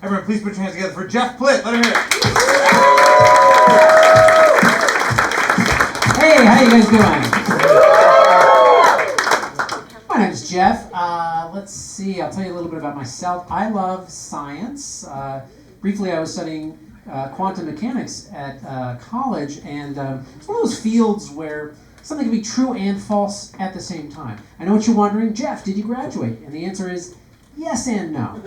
Everyone, please put your hands together for Geoff Plitt. Let him hear it. Hey, how you guys doing? My name's Geoff. Let's see, I'll tell you a little bit about myself. I love science. Briefly, I was studying quantum mechanics at college, and it's one of those fields where something can be true and false at the same time. I know what you're wondering. Geoff, did you graduate? And the answer is yes and no.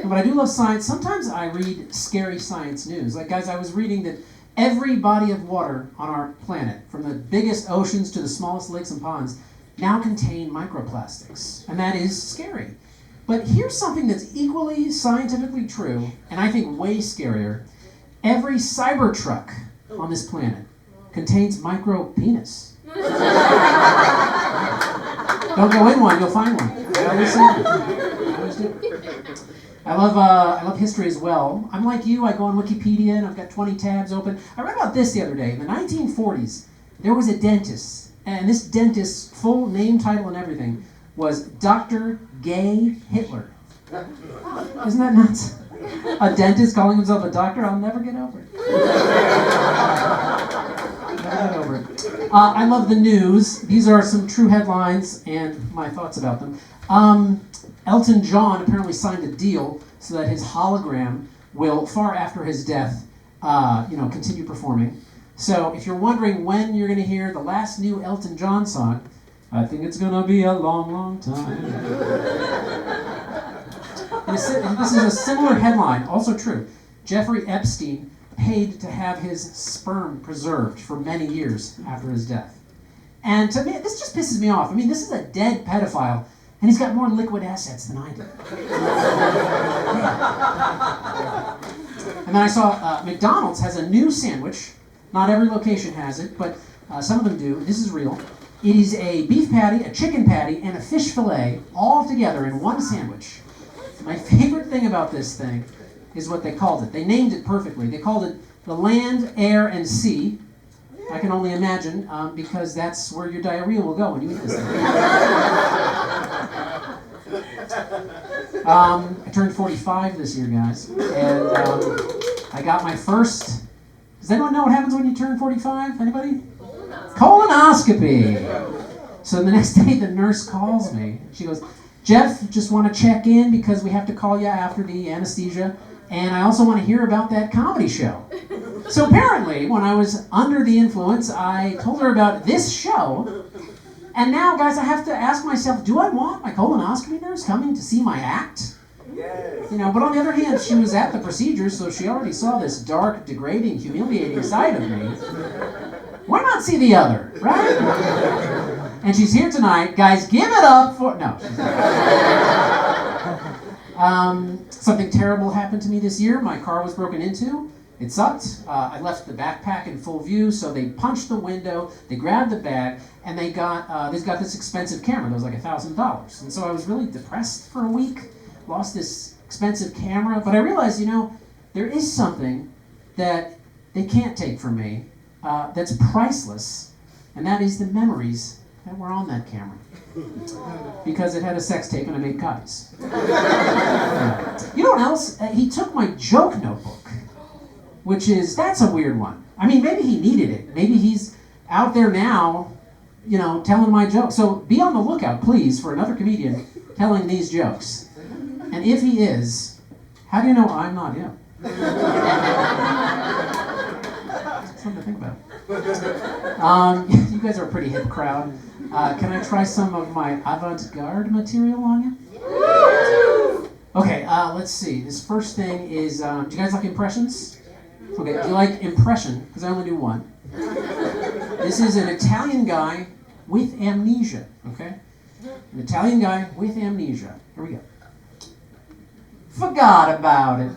But I do love science. Sometimes I read scary science news. Like, guys, I was reading that every body of water on our planet, from the biggest oceans to the smallest lakes and ponds, now contain microplastics. And that is scary. But here's something that's equally scientifically true, and I think way scarier. Every Cybertruck on this planet contains micro penis. Don't go in one, you'll find one. I always say that. I always do. I love history as well. I'm like you, I go on Wikipedia and I've got 20 tabs open. I read about this the other day. In the 1940s, there was a dentist, and this dentist's full name, title, and everything was Dr. Gay Hitler. Isn't that nuts? A dentist calling himself a doctor? I'll never get over it. I love the news. These are some true headlines and my thoughts about them. Elton John apparently signed a deal so that his hologram will, far after his death, continue performing. So if you're wondering when you're going to hear the last new Elton John song, I think it's going to be a long, long time. And this is a similar headline, also true. Jeffrey Epstein paid to have his sperm preserved for many years after his death. And to me, this just pisses me off. I mean, this is a dead pedophile, and he's got more liquid assets than I do. And then I saw McDonald's has a new sandwich. Not every location has it, but some of them do. This is real. It is a beef patty, a chicken patty, and a fish fillet all together in one sandwich. My favorite thing about this thing is what they called it. They named it perfectly. They called it the land, air, and sea. I can only imagine, because that's where your diarrhea will go when you eat this thing. I turned 45 this year, guys, and I got my first... Does anyone know what happens when you turn 45? Anybody? Colonoscopy. So the next day, the nurse calls me. She goes, Geoff, just want to check in because we have to call you after the anesthesia, and I also want to hear about that comedy show. So apparently, when I was under the influence, I told her about this show, and now, guys, I have to ask myself, do I want my colonoscopy nurse coming to see my act? Yes. But on the other hand, she was at the procedure, so she already saw this dark, degrading, humiliating side of me. Why not see the other, right? And she's here tonight. Guys, give it up for... No. Something terrible happened to me this year. My car was broken into. It sucked. I left the backpack in full view, so they punched the window, they grabbed the bag, and they got this expensive camera that was like $1,000. And so I was really depressed for a week, lost this expensive camera, but I realized, there is something that they can't take from me that's priceless, and that is the memories that were on that camera. Because it had a sex tape and I made copies. You know what else? He took my joke notebook, that's a weird one. I mean, maybe he needed it. Maybe he's out there now, telling my jokes. So be on the lookout, please, for another comedian telling these jokes. And if he is, how do you know I'm not him? Something to think about. You guys are a pretty hip crowd. Can I try some of my avant-garde material on you? Okay, let's see. This first thing is, do you guys like impressions? Okay, do you like impression? Because I only do one. This is an Italian guy with amnesia, okay? An Italian guy with amnesia. Here we go. Forgot about it.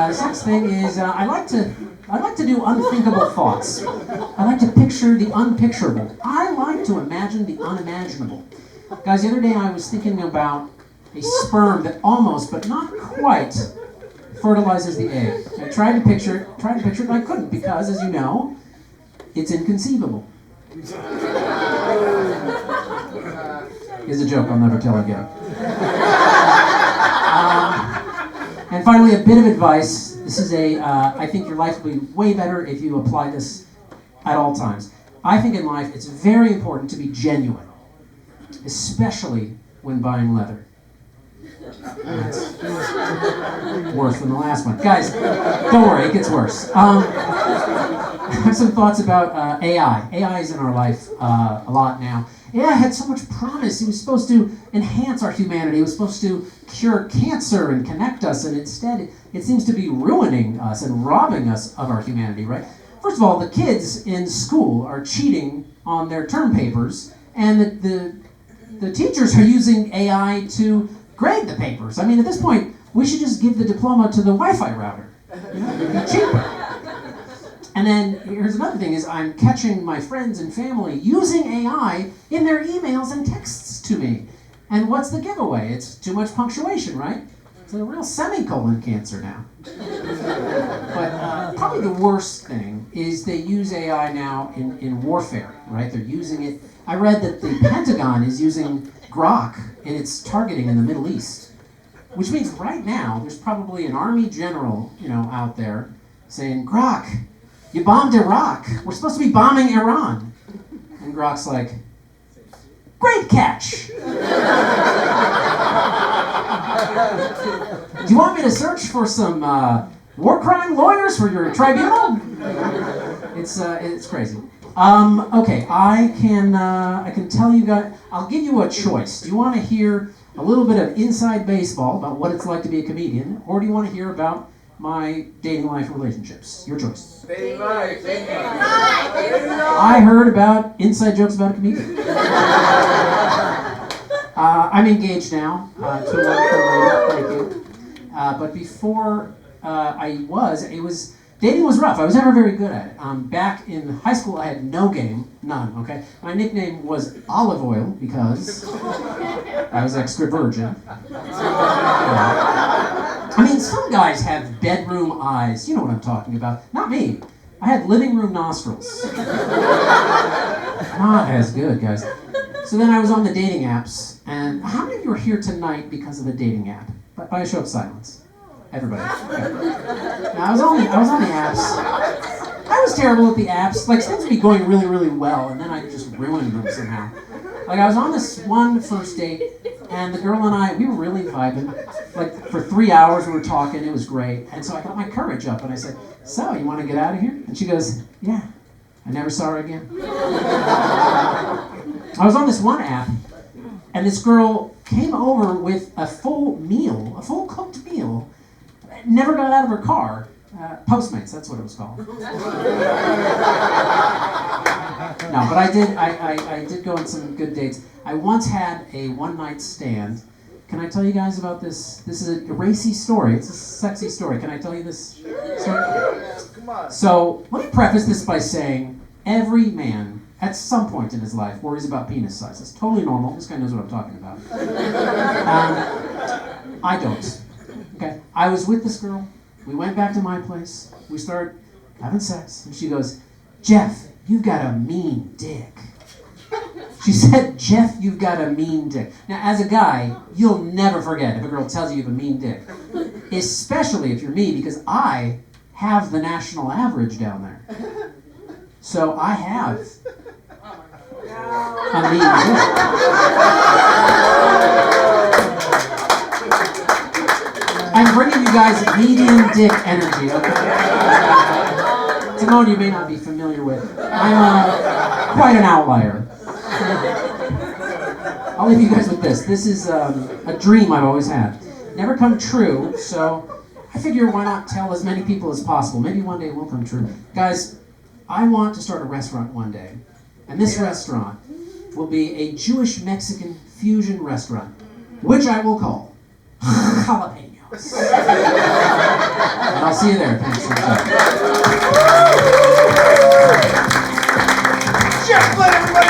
This next thing is, I like to do unthinkable thoughts. I like to picture the unpicturable. I like to imagine the unimaginable. Guys, the other day I was thinking about a sperm that almost, but not quite, fertilizes the egg. I tried to picture it, and I couldn't because, as you know, it's inconceivable. is a joke I'll never tell again. And finally, a bit of advice. This is I think your life will be way better if you apply this at all times. I think in life it's very important to be genuine, especially when buying leather. That's worse than the last one. Guys, don't worry, it gets worse. I have some thoughts about AI. AI is in our life a lot now. AI had so much promise. It was supposed to enhance our humanity. It was supposed to cure cancer and connect us, and instead it seems to be ruining us and robbing us of our humanity, right? First of all, the kids in school are cheating on their term papers, and the teachers are using AI to grade the papers. I mean, at this point, we should just give the diploma to the Wi-Fi router. You know, it'd be cheaper. And then here's another thing: is I'm catching my friends and family using AI in their emails and texts to me. And what's the giveaway? It's too much punctuation, right? It's a real semicolon cancer now. But probably the worst thing is they use AI now in warfare, right? They're using it. I read that the Pentagon is using Grok in its targeting in the Middle East, which means right now there's probably an army general, out there saying, "Grok, you bombed Iraq. We're supposed to be bombing Iran." And Grok's like, "Great catch. Do you want me to search for some war crime lawyers for your tribunal?" It's crazy. Okay, I can tell you guys. I'll give you a choice. Do you want to hear a little bit of inside baseball about what it's like to be a comedian, or do you want to hear about my dating life and relationships? Your choice. Dating life. I heard about inside jokes about a comedian. I'm engaged now to a wonderful lady. Thank you. But before dating was rough. I was never very good at it. Back in high school, I had no game, none. Okay, my nickname was Olive Oil because I was extra virgin. I mean, some guys have bedroom eyes. You know what I'm talking about. Not me. I had living room nostrils. Not as good, guys. So then I was on the dating apps, and how many of you are here tonight because of a dating app? By a show of silence. Everybody. Okay. Now, I was on the apps. I was terrible at the apps. Like, things would be going really, really well, and then I just ruined them somehow. Like, I was on this one first date, and the girl and I, we were really vibing. Like, for 3 hours we were talking, it was great. And so I got my courage up, and I said, "So, you want to get out of here?" And she goes, "Yeah." I never saw her again. I was on this one app, and this girl came over with a full cooked meal, never got out of her car. Postmates, that's what it was called. No, but I did go on some good dates. I once had a one-night stand. Can I tell you guys about this? This is a racy story. It's a sexy story. Can I tell you this story? Come on. So, let me preface this by saying every man, at some point in his life, worries about penis size. It's totally normal. This guy knows what I'm talking about. I don't. Okay? I was with this girl. We went back to my place. We started having sex. And she goes, "Geoff, you've got a mean dick." She said, "Geoff, you've got a mean dick." Now, as a guy, you'll never forget if a girl tells you you have a mean dick. Especially if you're me, because I have the national average down there. So I have a mean dick. I'm bringing you guys medium dick energy, okay? It's a mode you may not be familiar with. I'm quite an outlier. I'll leave you guys with this. This is a dream I've always had. Never come true, so I figure why not tell as many people as possible. Maybe one day it will come true. Guys, I want to start a restaurant one day. And this restaurant will be a Jewish-Mexican fusion restaurant, which I will call Jalapenos. And I'll see you there. Thanks. Geoff Plitt, everybody.